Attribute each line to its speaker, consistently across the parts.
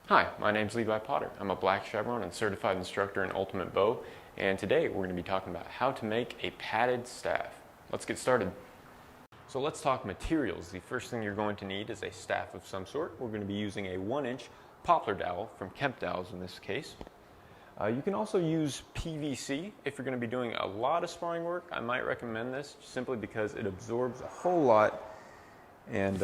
Speaker 1: Hi, my name's Levi Potter. I'm a black chevron and certified instructor in ultimate bow, and today we're going to be talking about how to make a padded staff. Let's get started. So let's talk materials. The first thing you're going to need is a staff of some sort. We're going to be using a 1-inch poplar dowel from Kemp Dowels in this case. You can also use PVC if you're going to be doing a lot of sparring work. I might recommend this simply because it absorbs a whole lot, and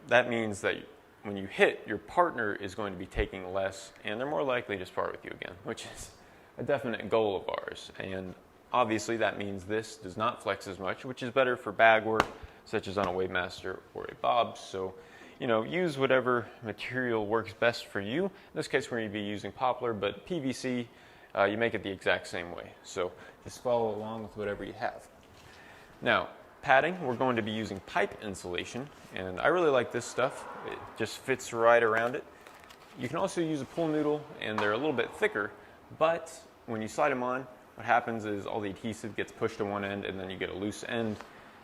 Speaker 1: that means that when you hit, your partner is going to be taking less, and they're more likely to spar with you again, which is a definite goal of ours. And obviously that means this does not flex as much, which is better for bag work, such as on a Wavemaster or a bob. So, use whatever material works best for you. In this case, we're going to be using poplar, but PVC, you make it the exact same way. So just follow along with whatever you have. Now, padding, we're going to be using pipe insulation, and I really like this stuff. It just fits right around it. You can also use a pool noodle, and they're a little bit thicker, but when you slide them on, what happens is all the adhesive gets pushed to one end, and then you get a loose end,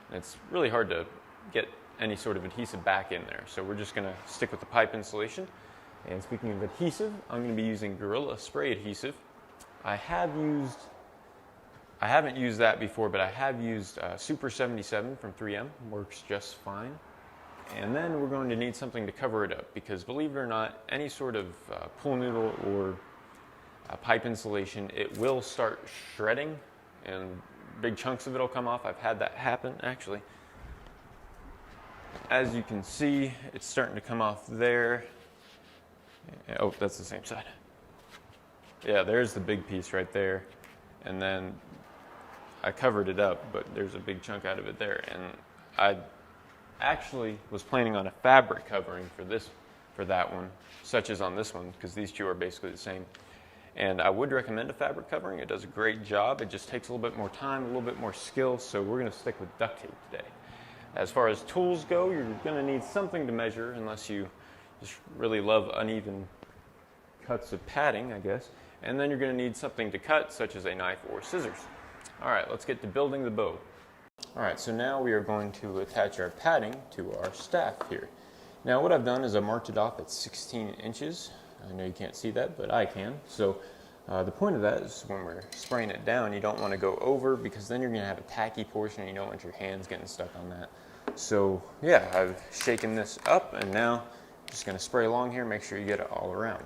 Speaker 1: and it's really hard to get any sort of adhesive back in there. So we're just going to stick with the pipe insulation. And speaking of adhesive, I'm going to be using Gorilla Spray adhesive. I haven't used that before, but I have used Super 77 from 3M. Works just fine. And then we're going to need something to cover it up, because believe it or not, any sort of pool noodle or pipe insulation, it will start shredding and big chunks of it will come off. I've had that happen actually. As you can see, it's starting to come off there. Oh, that's the same side. Yeah, there's the big piece right there. And then I covered it up, but there's a big chunk out of it there. And I actually was planning on a fabric covering for that one, such as on this one, because these two are basically the same. And I would recommend a fabric covering. It does a great job. It just takes a little bit more time, a little bit more skill, so we're going to stick with duct tape today. As far as tools go, you're going to need something to measure, unless you just really love uneven cuts of padding, I guess. And then you're going to need something to cut, such as a knife or scissors. All right, let's get to building the bow. All right, so now we are going to attach our padding to our staff here. Now what I've done is I marked it off at 16 inches. I know you can't see that, but I can. So the point of that is when we're spraying it down, you don't want to go over, because then you're going to have a tacky portion and you don't want your hands getting stuck on that. So yeah, I've shaken this up, and now I'm just going to spray along here, make sure you get it all around.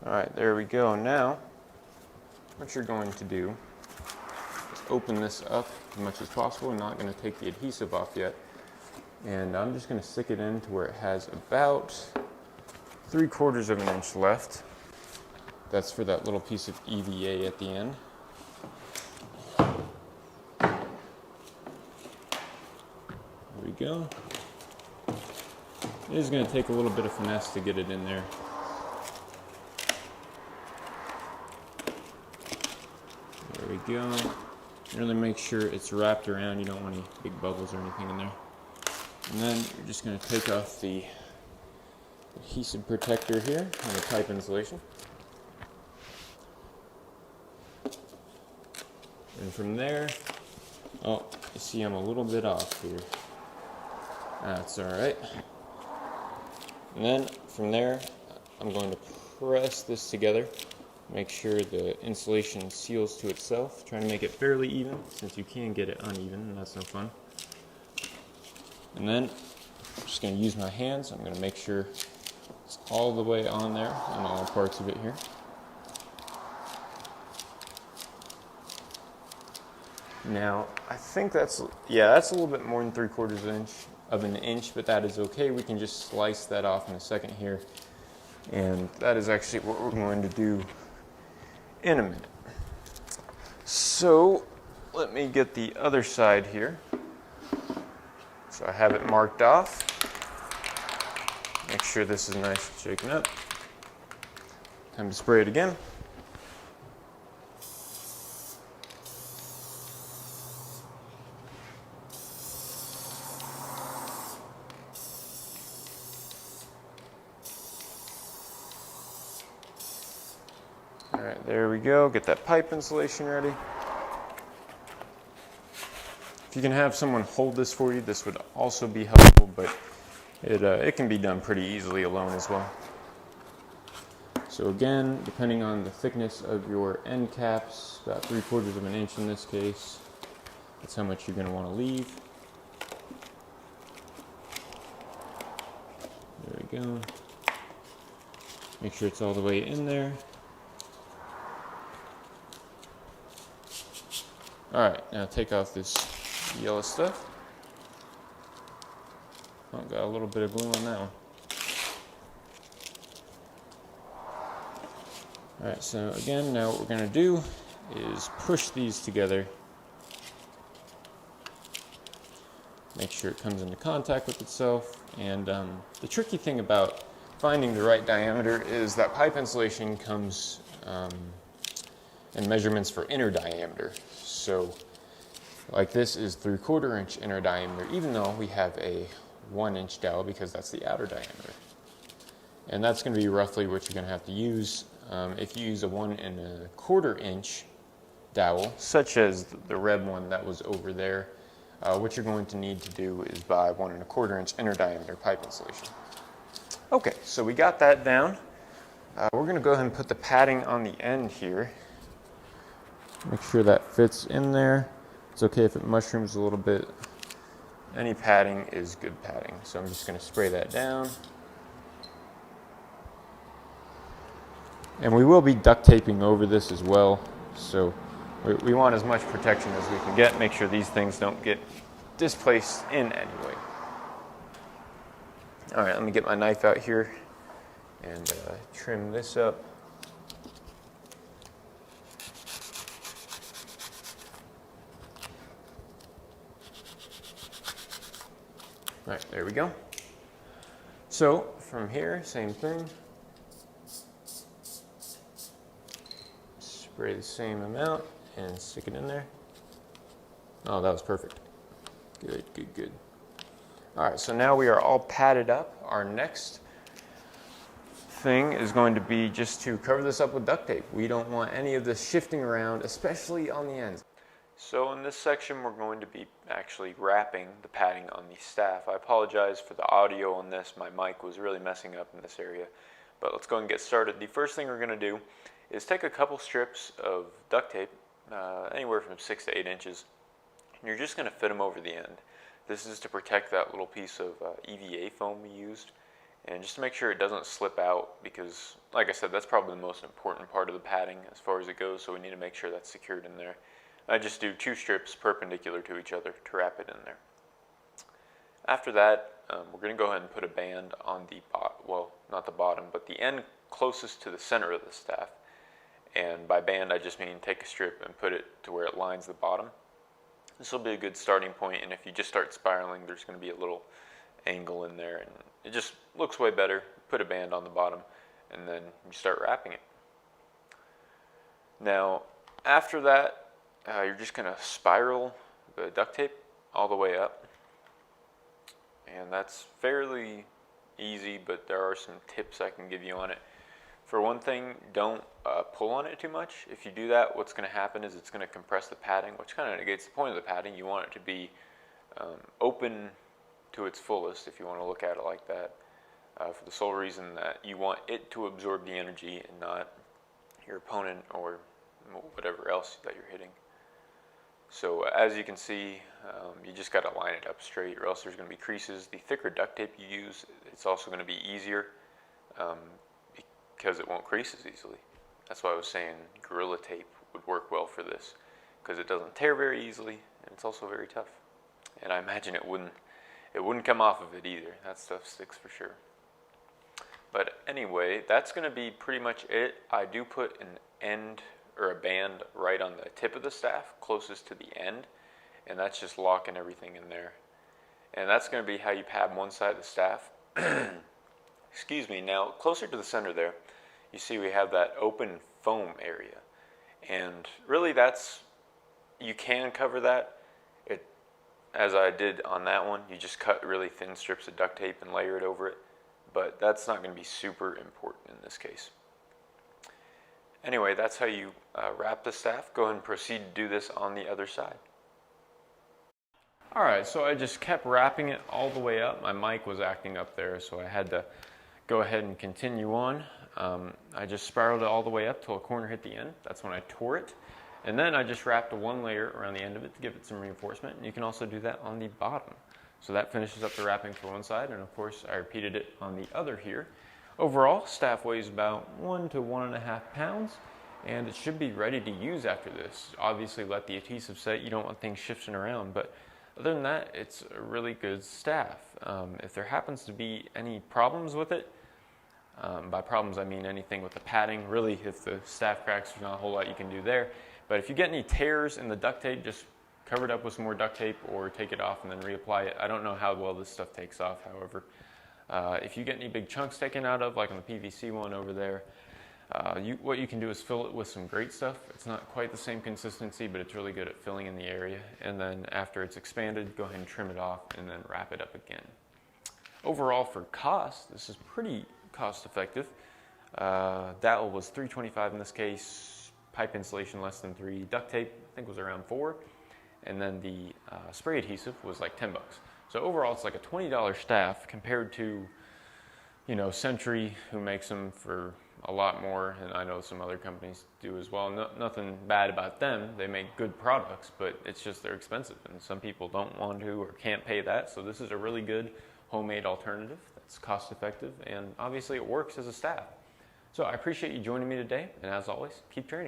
Speaker 1: All right, there we go. Now, what you're going to do is open this up as much as possible. I'm not going to take the adhesive off yet. And I'm just going to stick it in to where it has about 3/4 of an inch left. That's for that little piece of EVA at the end. There we go. It is going to take a little bit of finesse to get it in there. There we go. Really make sure it's wrapped around. You don't want any big bubbles or anything in there. And then you're just going to take off the adhesive protector here on the pipe insulation. And from there, oh, you see I'm a little bit off here. That's all right. And then from there, I'm going to press this together. Make sure the insulation seals to itself. Try to make it fairly even, since you can get it uneven, and that's no fun. And then I'm just going to use my hands. I'm going to make sure it's all the way on there, on all parts of it here. Now, I think that's a little bit more than 3/4 of an inch, but that is okay. We can just slice that off in a second here. And that is actually what we're going to do in a minute. So let me get the other side here. So I have it marked off. Make sure this is nice and shaken up. Time to spray it again. All right, there we go. Get that pipe insulation ready. If you can have someone hold this for you, this would also be helpful, but it can be done pretty easily alone as well. So again, depending on the thickness of your end caps, about 3/4 of an inch in this case, that's how much you're going to want to leave. There we go. Make sure it's all the way in there. Alright, now take off this yellow stuff. Oh, got a little bit of glue on that one. Alright, so again, now what we're going to do is push these together. Make sure it comes into contact with itself. And the tricky thing about finding the right diameter is that pipe insulation comes in measurements for inner diameter. So like this is 3/4 inch inner diameter, even though we have a 1-inch dowel because that's the outer diameter. And that's going to be roughly what you're going to have to use. If you use a 1 1/4 inch dowel, such as the red one that was over there, what you're going to need to do is buy 1 1/4 inch inner diameter pipe insulation. Okay, so we got that down. We're going to go ahead and put the padding on the end here. Make sure that fits in there. It's okay if it mushrooms a little bit. Any padding is good padding. So I'm just going to spray that down. And we will be duct taping over this as well. So we want as much protection as we can get. Make sure these things don't get displaced in any way. All right, let me get my knife out here and trim this up. All right, there we go. So from here, same thing. Spray the same amount and stick it in there. Oh, that was perfect. Good, good, good. All right, so now we are all padded up. Our next thing is going to be just to cover this up with duct tape. We don't want any of this shifting around, especially on the ends. So in this section, we're going to be actually wrapping the padding on the staff. I apologize for the audio on this. My mic was really messing up in this area. But let's go and get started. The first thing we're going to do is take a couple strips of duct tape, anywhere from 6 to 8 inches, and you're just going to fit them over the end. This is to protect that little piece of EVA foam we used, and just to make sure it doesn't slip out, because like I said, that's probably the most important part of the padding as far as it goes, so we need to make sure that's secured in there. I just do 2 strips perpendicular to each other to wrap it in there. After that, we're going to go ahead and put a band on the well, not the bottom, but the end closest to the center of the staff. And by band, I just mean take a strip and put it to where it lines the bottom. This will be a good starting point, and if you just start spiraling, there's going to be a little angle in there, and it just looks way better. Put a band on the bottom, and then you start wrapping it. Now, after that, you're just going to spiral the duct tape all the way up. And that's fairly easy, but there are some tips I can give you on it. For one thing, don't pull on it too much. If you do that, what's going to happen is it's going to compress the padding, which kind of negates the point of the padding. You want it to be open to its fullest, if you want to look at it like that, for the sole reason that you want it to absorb the energy and not your opponent or whatever else that you're hitting. So as you can see, you just got to line it up straight, or else there's going to be creases. The thicker duct tape you use, it's also going to be easier because it won't crease as easily. That's why I was saying Gorilla Tape would work well for this, because it doesn't tear very easily, and it's also very tough. And I imagine it wouldn't come off of it either. That stuff sticks for sure. But anyway, that's going to be pretty much it. I do put an end or a band right on the tip of the staff, closest to the end, and that's just locking everything in there. And that's going to be how you pad one side of the staff. Excuse me. Now, closer to the center there, you see we have that open foam area, and really you can cover that. As I did on that one, you just cut really thin strips of duct tape and layer it over it, but that's not going to be super important in this case. Anyway, that's how you wrap the staff. Go ahead and proceed to do this on the other side. Alright, so I just kept wrapping it all the way up. My mic was acting up there, so I had to go ahead and continue on. I just spiraled it all the way up till a corner hit the end. That's when I tore it. And then I just wrapped one layer around the end of it to give it some reinforcement. And you can also do that on the bottom. So that finishes up the wrapping for one side, and of course I repeated it on the other here. Overall, staff weighs about 1 to 1.5 pounds, and it should be ready to use after this. Obviously let the adhesive set, you don't want things shifting around, but other than that, it's a really good staff. If there happens to be any problems with it, by problems I mean anything with the padding, really if the staff cracks, there's not a whole lot you can do there. But if you get any tears in the duct tape, just cover it up with some more duct tape or take it off and then reapply it. I don't know how well this stuff takes off, however. If you get any big chunks taken out of, like on the PVC one over there, what you can do is fill it with some great stuff. It's not quite the same consistency, but it's really good at filling in the area. And then after it's expanded, go ahead and trim it off and then wrap it up again. Overall for cost, this is pretty cost effective. Dowel was $3.25 in this case, pipe insulation less than $3, duct tape I think was around $4, and then the spray adhesive was like $10. So overall it's like a $20 staff compared to, you know, Century, who makes them for a lot more, and I know some other companies do as well. Nothing bad about them. They make good products, but it's just they're expensive, and some people don't want to or can't pay that. So this is a really good homemade alternative that's cost effective, and obviously it works as a staff. So I appreciate you joining me today, and as always, keep training.